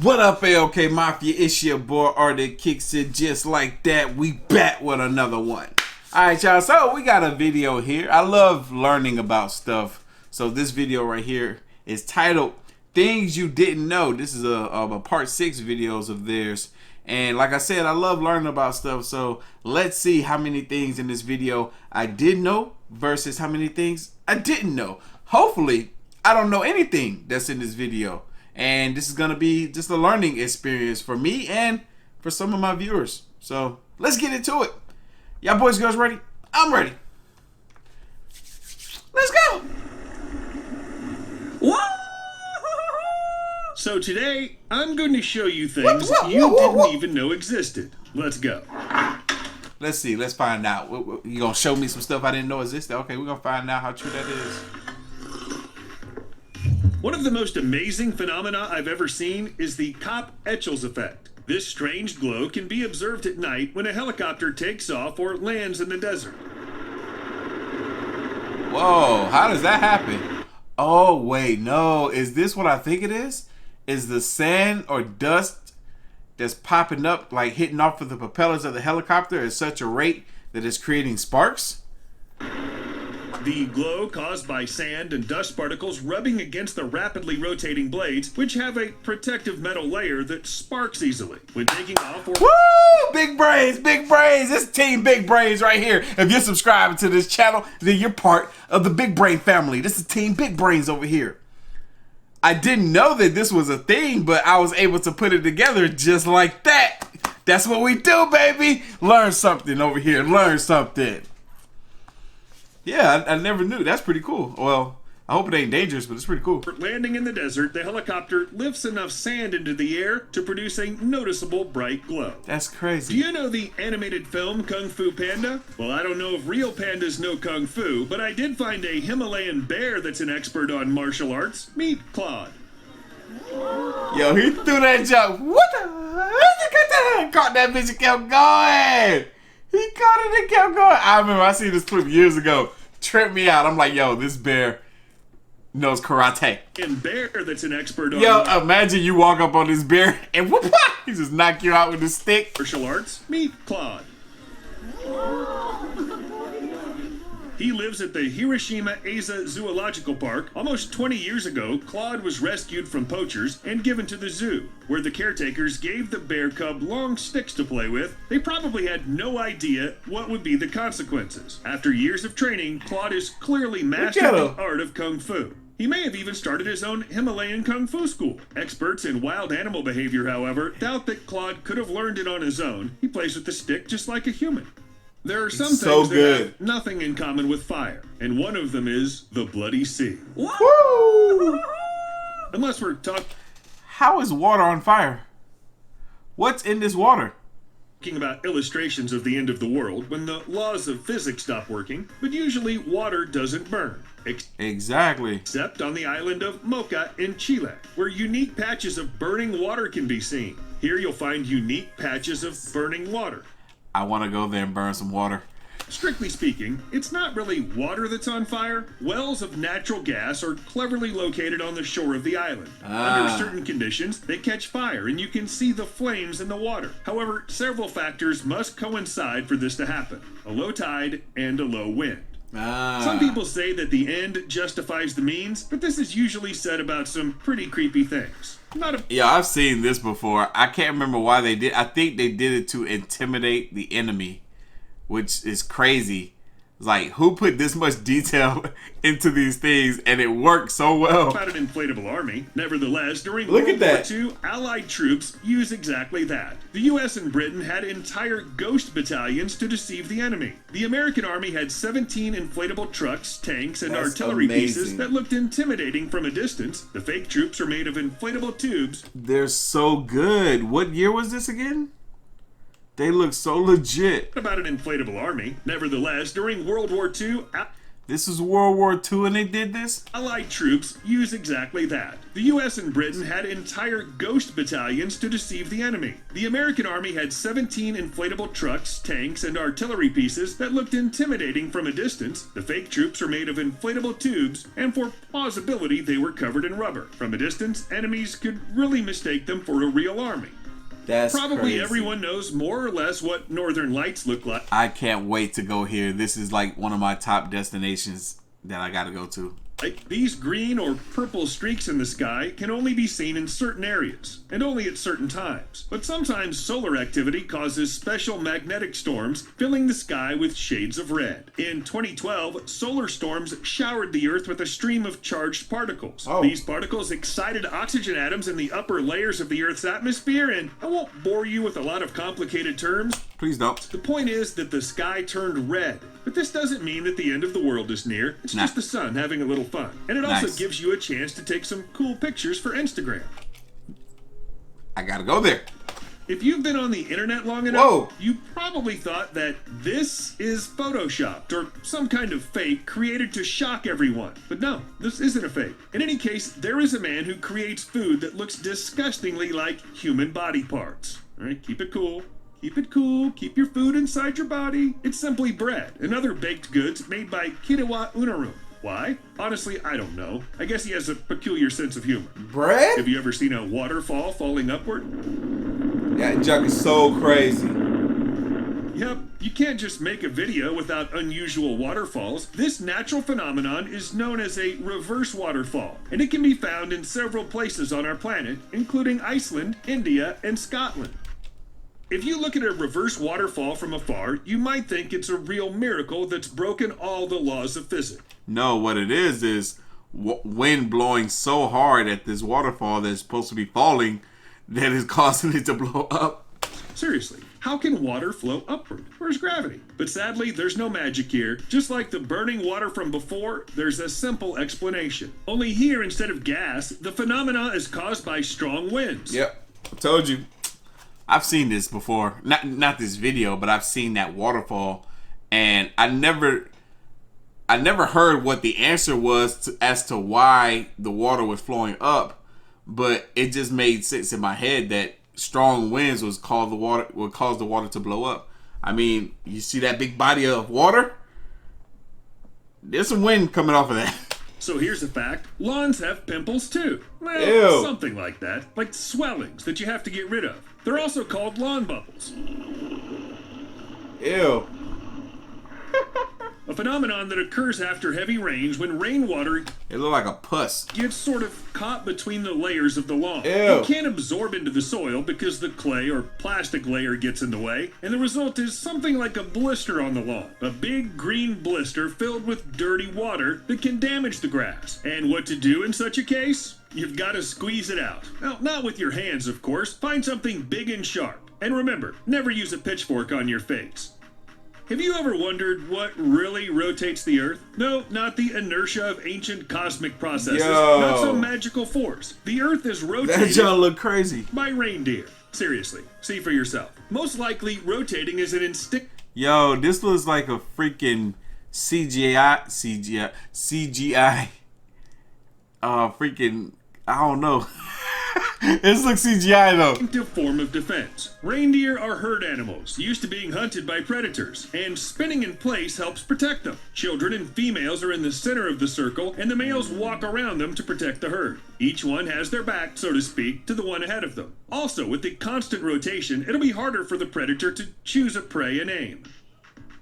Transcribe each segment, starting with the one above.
What up, AOK Mafia? It's your boy Artofkickz, and just like that, we back with another one. Alright, y'all, so we got a video here. I love learning about stuff. So this video right here is titled Things You Didn't Know. This is a part 6 videos of theirs. And like I said, I love learning about stuff. So let's see how many things in this video I did know versus how many things I didn't know. Hopefully, I don't know anything that's in this video. And this is going to be just a learning experience for me and for some of my viewers. So let's get into it. Y'all boys, girls ready? I'm ready. Let's go. So today, I'm going to show you things you didn't even know existed. Let's go. Let's see. Let's find out. You going to show me some stuff I didn't know existed? Okay, we're going to find out how true that is. One of the most amazing phenomena I've ever seen is the Kopp-Etchels effect. This strange glow can be observed at night when a helicopter takes off or lands in the desert. Whoa, how does that happen? Oh, wait, no. Is this what I think it is? Is the sand or dust that's popping up, like hitting off of the propellers of the helicopter at such a rate that it's creating sparks? The glow caused by sand and dust particles rubbing against the rapidly rotating blades, which have a protective metal layer that sparks easily. When taking off or... Woo! Big brains, big brains. This team Big Brains right here. If you're subscribing to this channel, then you're part of the Big Brain family. This is Team Big Brains over here. I didn't know that this was a thing, but I was able to put it together just like that. That's what we do, baby. Learn something over here. Learn something. Yeah, I never knew. That's pretty cool. Well, I hope it ain't dangerous, but it's pretty cool. Landing in the desert, the helicopter lifts enough sand into the air to produce a noticeable bright glow. That's crazy. Do you know the animated film Kung Fu Panda? Well, I don't know if real pandas know Kung Fu, but I did find a Himalayan bear that's an expert on martial arts. Meet Claude. Yo, he threw that jump. What the? Caught that bitch and kept going. He caught it and kept going. I remember I seen this clip years ago. Tripped me out. I'm like, yo, this bear knows karate. And bear that's an expert on... Yo, imagine you walk up on this bear and whoop, he just knock you out with a stick. Martial arts. Meet Claude. He lives at the Hiroshima Asa Zoological Park. Almost 20 years ago, Claude was rescued from poachers and given to the zoo, where the caretakers gave the bear cub long sticks to play with. They probably had no idea what would be the consequences. After years of training, Claude has clearly mastered the art of Kung Fu. He may have even started his own Himalayan Kung Fu school. Experts in wild animal behavior, however, doubt that Claude could have learned it on his own. He plays with the stick just like a human. There are some things that have nothing in common with fire, and one of them is the bloody sea. Woo! Unless we're talking How is water on fire? What's in this water? about illustrations of the end of the world when the laws of physics stop working, but usually water doesn't burn. Exactly. Except on the island of Mocha in Chile, where unique patches of burning water can be seen. Here you'll find unique patches of burning water. I want to go there and burn some water. Strictly speaking, it's not really water that's on fire. Wells of natural gas are cleverly located on the shore of the island. Under certain conditions, they catch fire and you can see the flames in the water. However, several factors must coincide for this to happen. A low tide and a low wind. Some people say that the end justifies the means, but this is usually said about some pretty creepy things. Yeah, I've seen this before. I can't remember why they did. I think they did it to intimidate the enemy, which is crazy. It's like, who put this much detail into these things and it worked so well? About an inflatable army. Nevertheless, during World War II, Allied troops used exactly that. The US and Britain had entire ghost battalions to deceive the enemy. The American army had 17 inflatable trucks, tanks, and artillery pieces that looked intimidating from a distance. The fake troops are made of inflatable tubes. They're so good. What year was this again? They look so legit. About an inflatable army. Nevertheless, during World War II... This was World War II and they did this? Allied troops use exactly that. The US and Britain had entire ghost battalions to deceive the enemy. The American Army had 17 inflatable trucks, tanks, and artillery pieces that looked intimidating from a distance. The fake troops were made of inflatable tubes, and for plausibility, they were covered in rubber. From a distance, enemies could really mistake them for a real army. That's Probably crazy. everyone knows more or less what Northern Lights look like. I can't wait to go here. This is like one of my top destinations that I gotta go to. These green or purple streaks in the sky can only be seen in certain areas, and only at certain times. But sometimes solar activity causes special magnetic storms, filling the sky with shades of red. In 2012, solar storms showered the Earth with a stream of charged particles. Oh. These particles excited oxygen atoms in the upper layers of the Earth's atmosphere, and I won't bore you with a lot of complicated terms. Please don't. The point is that the sky turned red. But this doesn't mean that the end of the world is near. It's just the sun having a little fun. And it also gives you a chance to take some cool pictures for Instagram. I gotta go there. If you've been on the internet long enough, you probably thought that this is photoshopped or some kind of fake created to shock everyone. But no, this isn't a fake. In any case, there is a man who creates food that looks disgustingly like human body parts. All right, keep it cool. Keep it cool. Keep your food inside your body. It's simply bread and other baked goods made by Kitawa Unarum. Why? Honestly, I don't know. I guess he has a peculiar sense of humor. Bread? Have you ever seen a waterfall falling upward? That junk is so crazy. Yep, you can't just make a video without unusual waterfalls. This natural phenomenon is known as a reverse waterfall, and it can be found in several places on our planet, including Iceland, India, and Scotland. If you look at a reverse waterfall from afar, you might think it's a real miracle that's broken all the laws of physics. No, what it is wind blowing so hard at this waterfall that's supposed to be falling that is causing it to blow up. Seriously, how can water flow upward? Where's gravity? But sadly, there's no magic here. Just like the burning water from before, there's a simple explanation. Only here, instead of gas, the phenomena is caused by strong winds. Yep, I told you. I've seen this before. Not this video, but I've seen that waterfall, and I never heard what the answer was as to why the water was flowing up, but it just made sense in my head that strong winds would cause the water to blow up. I mean, you see that big body of water? There's some wind coming off of that. So here's a fact. Lawns have pimples too. Well, Ew. Something like that. Like swellings that you have to get rid of. They're also called lawn bubbles. Ew. A phenomenon that occurs after heavy rains when rainwater It looked like a puss. gets sort of caught between the layers of the lawn. Ew. It can't absorb into the soil because the clay or plastic layer gets in the way, and the result is something like a blister on the lawn. A big green blister filled with dirty water that can damage the grass. And what to do in such a case? You've got to squeeze it out. Now, not with your hands, of course. Find something big and sharp. And remember, never use a pitchfork on your face. Have you ever wondered what really rotates the Earth? No, not the inertia of ancient cosmic processes. Yo. Not some magical force. The Earth is That rotated junk look crazy. by reindeer. Seriously, see for yourself. Most likely, rotating is an instinct. Yo, this looks like a freaking CGI. Freaking, I don't know. This looks CGI though. Instinctive form of defense. Reindeer are herd animals, used to being hunted by predators, and spinning in place helps protect them. Children and females are in the center of the circle, and the males walk around them to protect the herd. Each one has their back, so to speak, to the one ahead of them. Also, with the constant rotation, it'll be harder for the predator to choose a prey and aim.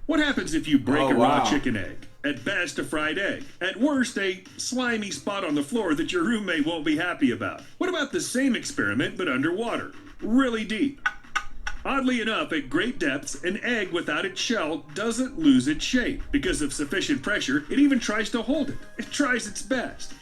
What happens if you break a raw chicken egg? At best, a fried egg. At worst, a slimy spot on the floor that your roommate won't be happy about. What about the same experiment, but underwater? Really deep. Oddly enough, at great depths, an egg without its shell doesn't lose its shape. Because of sufficient pressure, it even tries to hold it. It tries its best.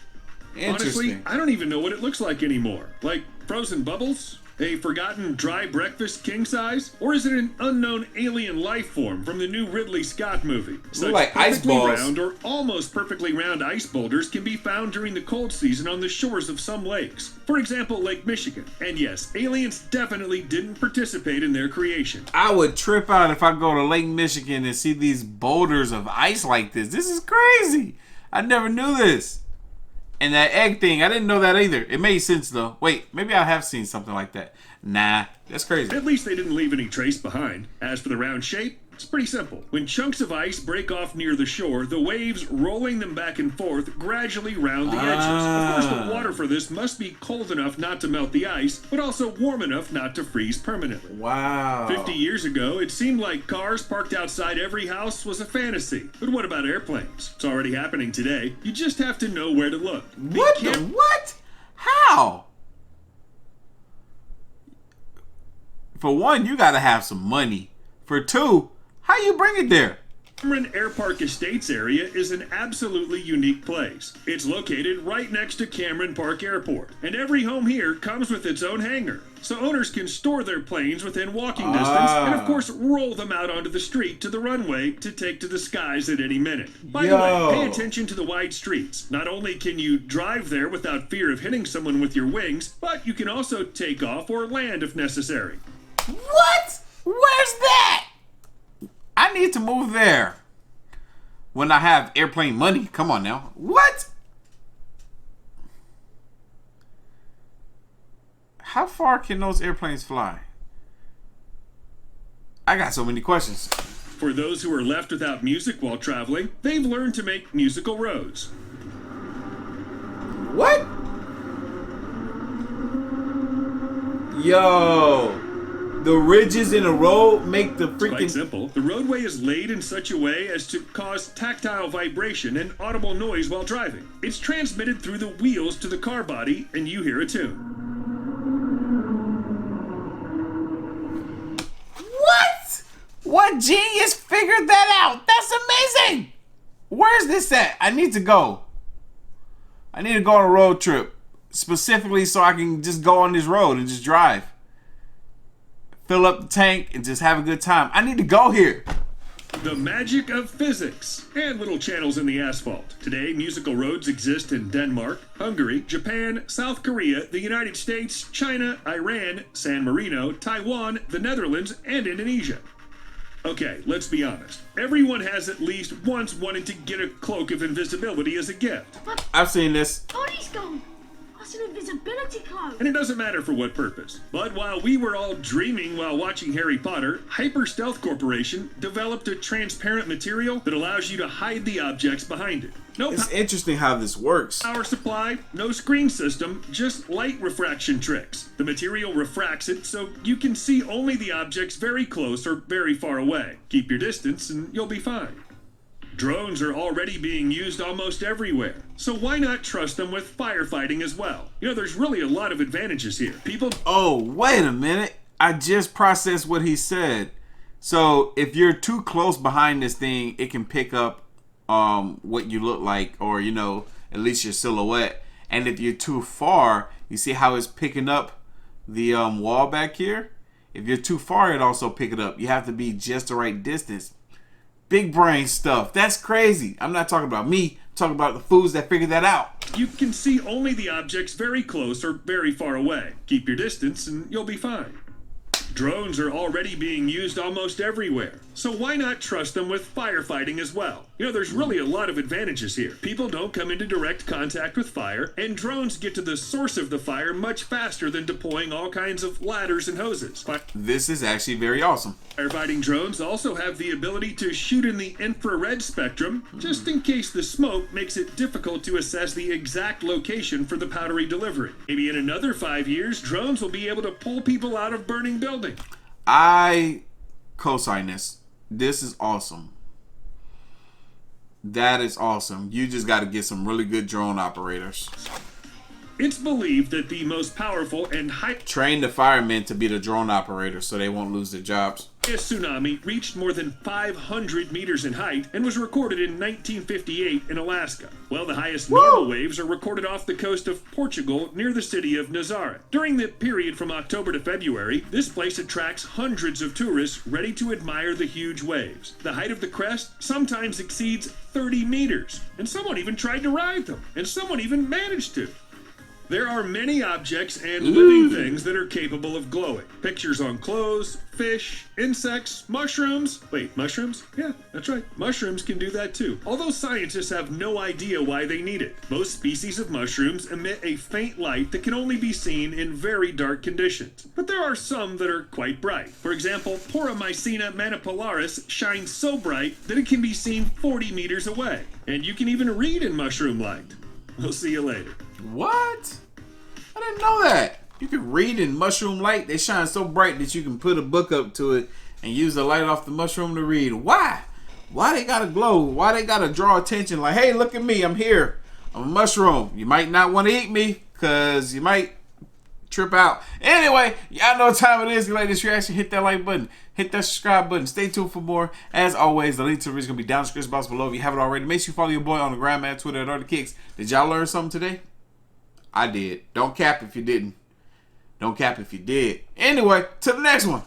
Honestly, I don't even know what it looks like anymore. Like frozen bubbles? A forgotten dry breakfast king size? Or is it an unknown alien life form from the new Ridley Scott movie? Such like ice perfectly balls. round or almost perfectly round ice boulders can be found during the cold season on the shores of some lakes. For example, Lake Michigan. And yes, aliens definitely didn't participate in their creation. I would trip out if I go to Lake Michigan and see these boulders of ice like this. This is crazy. I never knew this. And that egg thing, I didn't know that either. It made sense though. Wait, maybe I have seen something like that. Nah, that's crazy. At least they didn't leave any trace behind. As for the round shape, it's pretty simple. When chunks of ice break off near the shore, the waves rolling them back and forth gradually round the edges. Of course, the water for this must be cold enough not to melt the ice, but also warm enough not to freeze permanently. Wow. 50 years ago, it seemed like cars parked outside every house was a fantasy. But what about airplanes? It's already happening today. You just have to know where to look. What the what? How? For one, you gotta have some money. For two, how you bring it there? Cameron Air Park Estates area is an absolutely unique place. It's located right next to Cameron Park Airport, and every home here comes with its own hangar. So owners can store their planes within walking distance and of course roll them out onto the street to the runway to take to the skies at any minute. By the way, pay attention to the wide streets. Not only can you drive there without fear of hitting someone with your wings, but you can also take off or land if necessary. What? Where's that? I need to move there when I have airplane money. Come on now. What? How far can those airplanes fly? I got so many questions. For those who are left without music while traveling, they've learned to make musical roads. What? Yo. The ridges in a road make the freaking... Quite simple. The roadway is laid in such a way as to cause tactile vibration and audible noise while driving. It's transmitted through the wheels to the car body, and you hear a tune. What? What genius figured that out? That's amazing! Where's this at? I need to go. I need to go on a road trip. Specifically so I can just go on this road and just drive. Fill up the tank and just have a good time. I need to go here. The magic of physics and little channels in the asphalt. Today, musical roads exist in Denmark, Hungary, Japan, South Korea, the United States, China, Iran, San Marino, Taiwan, the Netherlands, and Indonesia. Okay, let's be honest. Everyone has at least once wanted to get a cloak of invisibility as a gift. I've seen this. Body's gone. That's an invisibility cloak. And it doesn't matter for what purpose. But while we were all dreaming while watching Harry Potter, Hyper Stealth Corporation developed a transparent material that allows you to hide the objects behind it. No It's interesting how this works. power supply, no screen system, just light refraction tricks. The material refracts it so you can see only the objects very close or very far away. Keep your distance and you'll be fine. Drones are already being used almost everywhere, so why not trust them with firefighting as well? You know, there's really a lot of advantages here. People... Oh, wait a minute. I just processed what he said. So if you're too close behind this thing, it can pick up what you look like, or, you know, at least your silhouette. And if you're too far, you see how it's picking up the wall back here? If you're too far, it also pick it up. You have to be just the right distance. Big brain stuff. That's crazy. I'm not talking about me. I'm talking about the fools that figured that out. You can see only the objects very close or very far away. Keep your distance and you'll be fine. Drones are already being used almost everywhere, so why not trust them with firefighting as well? You know, there's really a lot of advantages here. People don't come into direct contact with fire, and drones get to the source of the fire much faster than deploying all kinds of ladders and hoses. This is actually very awesome. Firefighting drones also have the ability to shoot in the infrared spectrum, just in case the smoke makes it difficult to assess the exact location for the powdery delivery. Maybe in another 5 years, drones will be able to pull people out of burning buildings. I co-sign this. This is awesome. That is awesome. You just got to get some really good drone operators. It's believed that the most powerful and highest Train the firemen to be the drone operators so they won't lose their jobs. tsunami reached more than 500 meters in height and was recorded in 1958 in Alaska. While the highest normal waves are recorded off the coast of Portugal near the city of Nazaré. During the period from October to February, this place attracts hundreds of tourists ready to admire the huge waves. The height of the crest sometimes exceeds 30 meters, and someone even tried to ride them, and someone even managed to. There are many objects and living things that are capable of glowing. Pictures on clothes, fish, insects, mushrooms. Wait, mushrooms? Yeah, that's right. Mushrooms can do that too. Although scientists have no idea why they need it. Most species of mushrooms emit a faint light that can only be seen in very dark conditions. But there are some that are quite bright. For example, Poromycena manipularis shines so bright that it can be seen 40 meters away. And you can even read in mushroom light. We'll see you later. What? I didn't know that. You can read in mushroom light. They shine so bright that you can put a book up to it and use the light off the mushroom to read. Why? Why they gotta glow? Why they gotta draw attention? Like, hey, look at me. I'm here. I'm a mushroom. You might not want to eat me because you might trip out. Anyway, y'all know what time it is. If you like this reaction, hit that like button. Hit that subscribe button. Stay tuned for more. As always, the link to the video is going to be down in the description box below. If you haven't already, make sure you follow your boy on the gram at Twitter at Artofkickz. Did y'all learn something today? I did. Don't cap if you didn't. Don't cap if you did. Anyway, to the next one.